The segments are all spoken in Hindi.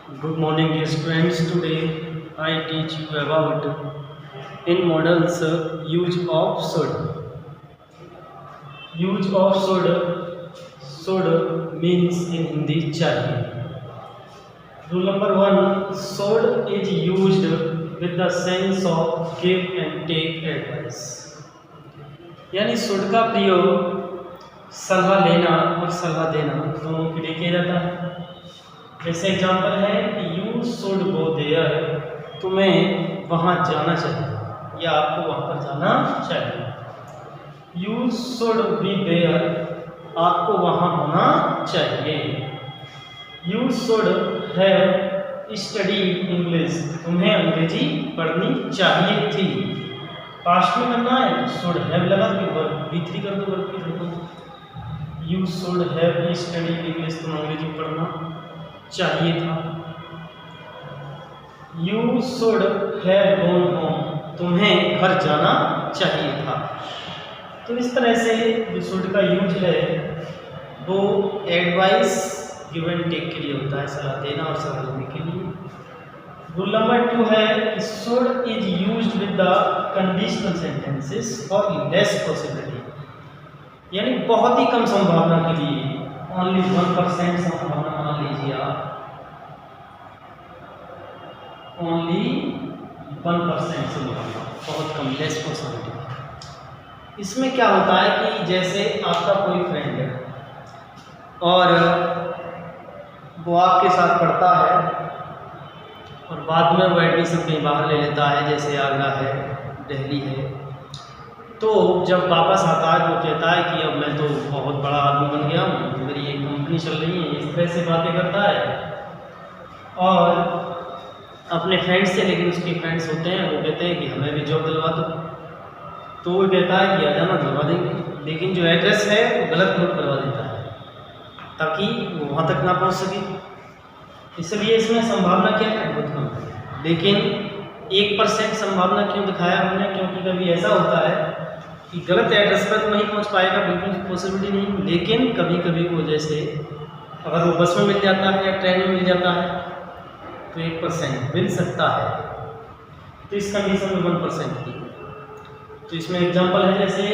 Good morning, dear students. Today I teach you about in models use of should. Use of should means in Hindi चाहिए. Rule number one: should is used with the sense of give and take advice. यानी should का प्रयोग सलाह लेना और सलाह देना दोनों के लिए किया जाता है. जैसे एग्जाम्पल है कि यू शुड गो देयर, तुम्हें वहाँ जाना चाहिए या आपको वहाँ पर जाना चाहिए. यू शुड बी देयर, आपको वहाँ होना चाहिए. You should have study English, तुम्हें अंग्रेजी पढ़नी चाहिए थी. पास्ट में करना है शुड हैव लगा के वर्ब V3 कर दो, वर्ब की कर दो. You should have study English, तुम अंग्रेजी पढ़ना चाहिए था. You should have gone home, तुम्हें घर जाना चाहिए था. तो इस तरह से जो शुड का यूज है वो एडवाइस गिव एंड टेक के लिए होता है, सलाह देना और सलाह लेने के लिए. रूल नंबर 2 है should is used with the conditional sentences for less possibility, यानी बहुत ही कम संभावना के लिए. ओनली 1% संभावना मान लीजिए आप, ओनली 1% संभावना, बहुत कम, लेस पॉसिबिलिटी. इसमें क्या होता है कि जैसे आपका कोई फ्रेंड है और वो आपके साथ पढ़ता है और बाद में वो एडमिशन कहीं बाहर ले लेता है, जैसे आगरा है, दिल्ली है. तो जब वापस आता है तो कहता है कि अब मैं तो बहुत बड़ा आदमी बन गया हूँ, मेरी एक कंपनी चल रही है, इस तरह से बातें करता है. और अपने फ्रेंड्स से, लेकिन उसके फ्रेंड्स होते हैं वो कहते हैं कि हमें भी जॉब दिलवा दो. तो वो कहता है कि आ जाना, दिलवा देंगे, लेकिन जो एड्रेस है वो गलत नोट करवा देता है ताकि वो वहाँ तक ना पहुँच सके. इसलिए इसमें संभावना क्या है, बहुत कम है. लेकिन 1% संभावना क्यों दिखाया हमने, क्योंकि कभी ऐसा होता है कि गलत एड्रेस पर तो नहीं पहुंच पाएगा, बिल्कुल पॉसिबिलिटी नहीं. लेकिन कभी कभी वो जैसे अगर वो बस में मिल जाता है या ट्रेन में मिल जाता है तो 1% मिल सकता है. तो इस कंडीशन में 1% की. तो इसमें एग्जांपल है जैसे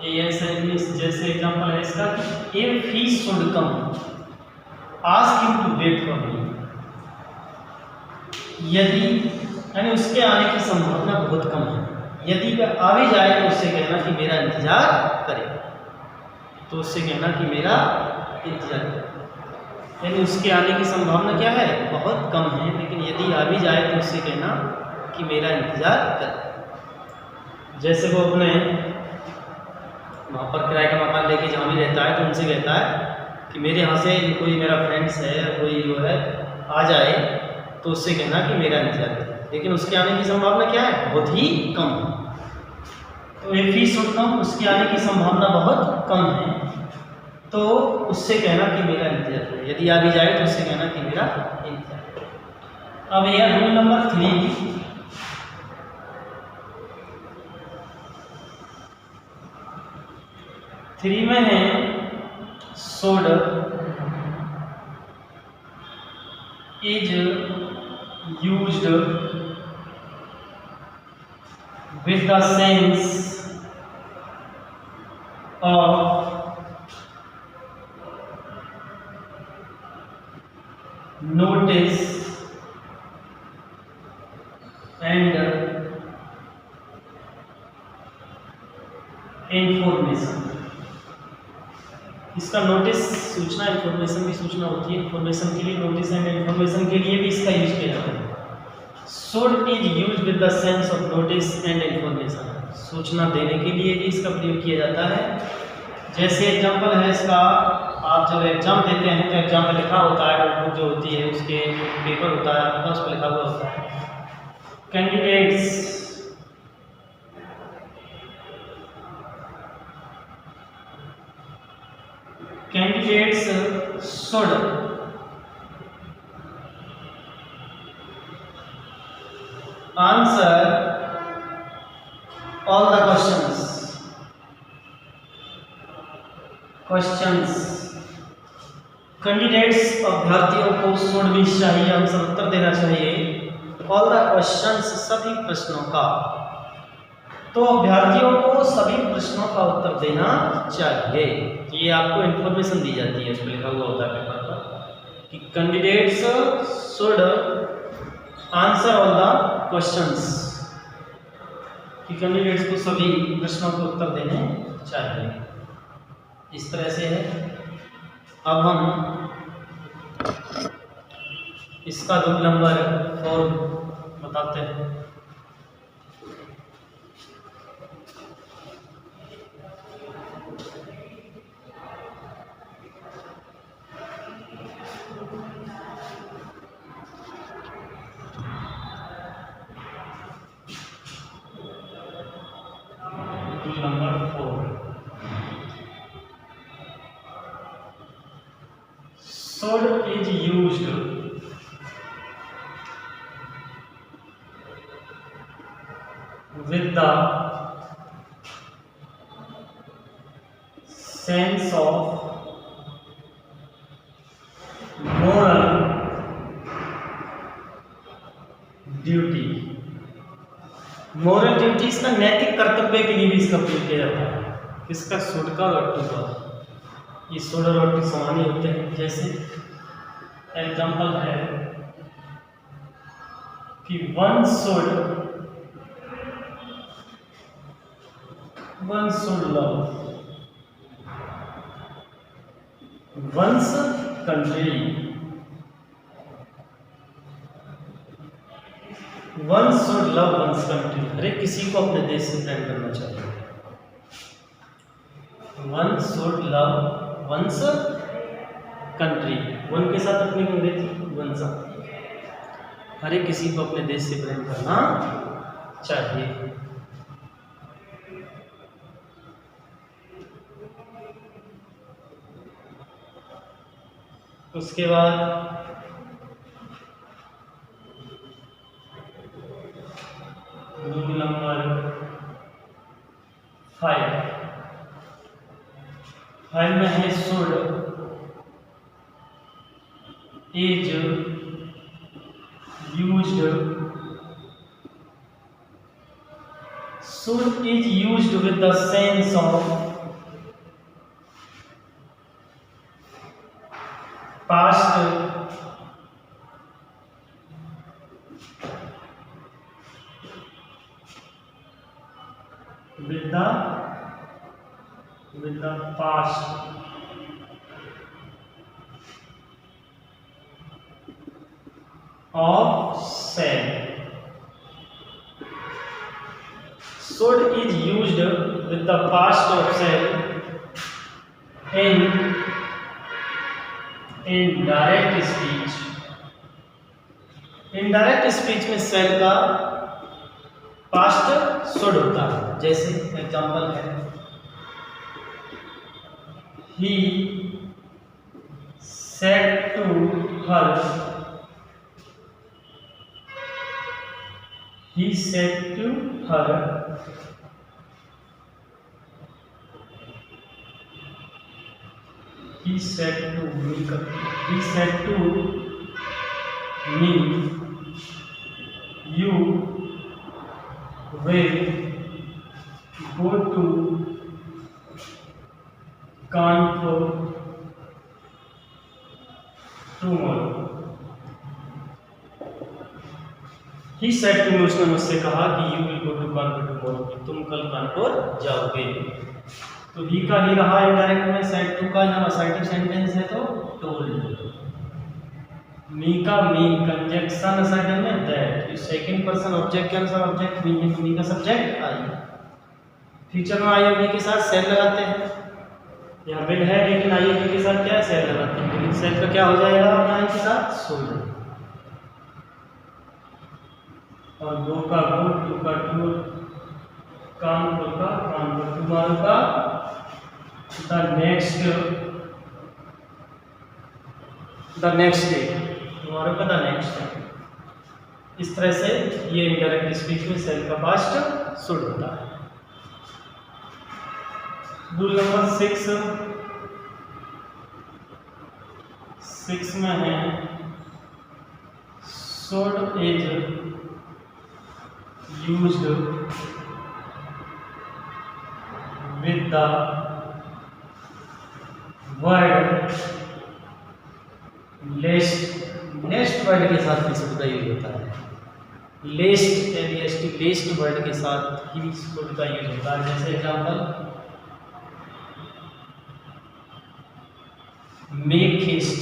जैसे एग्जांपल है इसका, if he should come ask him to wait for me, यदि, यानी उसके आने की संभावना बहुत कम है. यदि वह आ भी जाए तो उससे कहना कि मेरा इंतजार करे, तो उससे कहना कि मेरा इंतजार करे, यानी उसके आने की संभावना क्या है, बहुत कम है. लेकिन यदि आ भी जाए तो उससे कहना कि मेरा इंतजार करे. जैसे वो अपने वहाँ पर किराए का मकान लेके जहाँ भी रहता है तो उनसे कहता है कि मेरे यहाँ से कोई मेरा फ्रेंड्स है, कोई जो है आ जाए, तो उससे कहना कि मेरा इंतजार करे. लेकिन उसके आने की संभावना क्या है, बहुत ही कम है. तो इफ ही शुड कम, उसके आने की संभावना बहुत कम है, तो उससे कहना कि मेरा इंतजार करे. यदि आ भी जाए तो उससे कहना कि मेरा इंतजार करे. अब यह रूल नंबर 3 में है should is used with the sense of notice and information. इसका नोटिस सूचना, इंफॉर्मेशन भी सूचना होती है. इंफॉर्मेशन के लिए नोटिस एंड इंफॉर्मेशन के लिए भी इसका यूज किया जाता है. Should is use with the sense of notice and information, सूचना देने के लिए भी इसका प्रयोग किया जाता है. जैसे एग्जांपल है इसका, आप जब एग्जाम देते हैं तो एग्जाम में लिखा होता है, नोटबुक जो होती है उसके पेपर होता है, आपके पास पर लिखा हुआ होता है candidates should answer all the questions candidates अभ्यर्थियों को शुड भी चाहिए आंसर उत्तर देना चाहिए ऑल द क्वेश्चंस सभी प्रश्नों का। तो अभ्यर्थियों को सभी प्रश्नों का उत्तर देना चाहिए। ये आपको इन्फॉर्मेशन दी जाती है, इसमें लिखा हुआ होता है पेपर पर कि candidates should answer all the questions, कि कैंडिडेट्स को सभी प्रश्नों के उत्तर देने चाहिए। इस तरह से है। अब हम इसका रूल नंबर 4 बताते हैं। Rule number 4, should is used with the sense of moral duty। Moral duty इसका नैतिक कर्तव्य के लिए भी इसका प्रयोग किया जाता है। किसका? शुड का और टू का। ये शुड और टू समान ही होते हैं। जैसे एग्जाम्पल है कि one should love one's country, one should love one's country. हर एक किसी को अपने देश से प्रेम करना चाहिए। One should love one's country, one के साथ अपनी अंग्रेजी वंस। हर एक किसी को अपने देश से प्रेम करना चाहिए। उसके बाद रूल नंबर 5 में है should is used with the sense of past with the past of shall। should is used with the past of shall in direct speech। Indirect speech में सेल का पास्ट शुड होता है। जैसे एग्जांपल है he said to her, he said to her, he said to me, you will go to Kanpur tomorrow। He said to me, उसने मुझसे कहा कि you will go to Kanpur tomorrow, तुम कल कानपुर जाओगे। तो ही का ही रहा इनडायरेक्ट में। सेड टू का जब असर्टिव सेंटेंस है तो टोल्ड। मी का मी कंजक्शन असर्टिव में दैट। ये सेकंड पर्सन ऑब्जेक्ट के अनुसार ऑब्जेक्ट मी है, तो मी का सब्जेक्ट आई। फ्यूचर में आई और मी के साथ सेल लगाते हैं। यहाँ विल है लेकिन आई और मी के साथ क्या है? सेल लगाते हैं। लेकिन सेल का क्या हो जाएगा यहाँ के साथ? शुड। और गो का गो, टू का टू, कानपुर का कानपुर, टुमारो का द नेक्स्ट डे, टुमारो का द नेक्स्ट डे। इस तरह से ये इनडायरेक्ट स्पीच में सेल का पास्ट शुड होता है। रूल नंबर 6, 6 में है should is used with the word lest. Next word के साथ भी शुड का यूज होता है। लेस्ट LEST लेस्ट वर्ड के साथ ही शुड का यूज होता है। जैसे example make haste.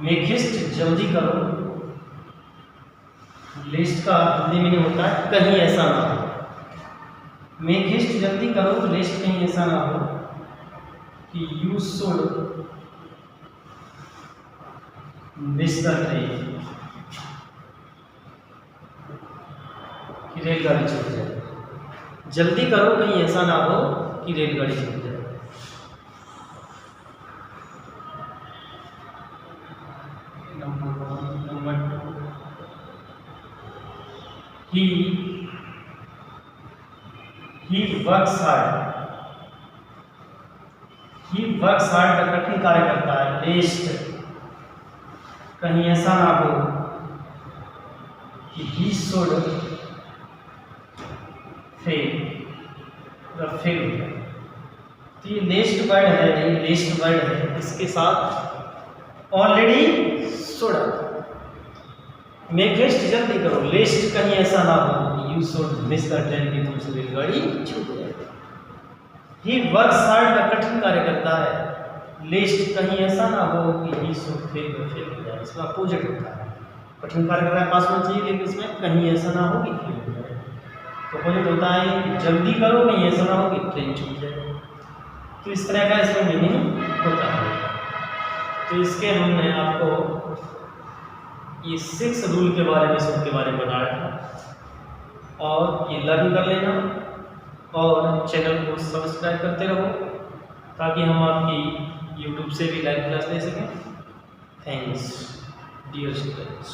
Make haste जल्दी करो। लिस्ट का हिंदी मीनिंग होता है कहीं ऐसा ना हो। मेक हेस्ट जल्दी करो, लिस्ट कहीं ऐसा ना हो कि you should miss the train, कि रेलगाड़ी छूट जाए। जल्दी करो कहीं ऐसा ना हो कि रेलगाड़ी छूट जाए। Number 2 he works hard। He works hard का कठिन कार्य करता है। लेस्ट कहीं ऐसा ना हो कि ही शुड फेल हो जाए। तो ये लेस्ट वर्ड है, ये लेस्ट वर्ड है, इसके साथ ऑलरेडी शुड। मेक हेस्ट जल्दी करो, लेस्ट कहीं ऐसा ना हो कि you should miss the train, की तुमसे रेलगाड़ी छूट जाए। ही वर्क्स हार्ड का कठिन कार्य करता है। लिस्ट कहीं ऐसा ना हो कि ही शुड फेल हो जाए, इसका अपोजिट होता है। कठिन कार्य कर रहा है पास होना चाहिए, लेकिन इसमें कहीं ऐसा ना हो कि फेल हो जाए। तो अपोजिट होता है जल्दी करो, कहीं ऐसा ना हो कि ट्रेन छूट जाए। तो इस तरह का इसमें मीनिंग होता है। तो इसके हमने आपको ये 6 रूल के बारे में, शुड के बारे में बताया था, और ये लर्न कर लेना और चैनल को सब्सक्राइब करते रहो ताकि हम आपकी YouTube से भी लाइव क्लास ले सकें। Thanks dear students.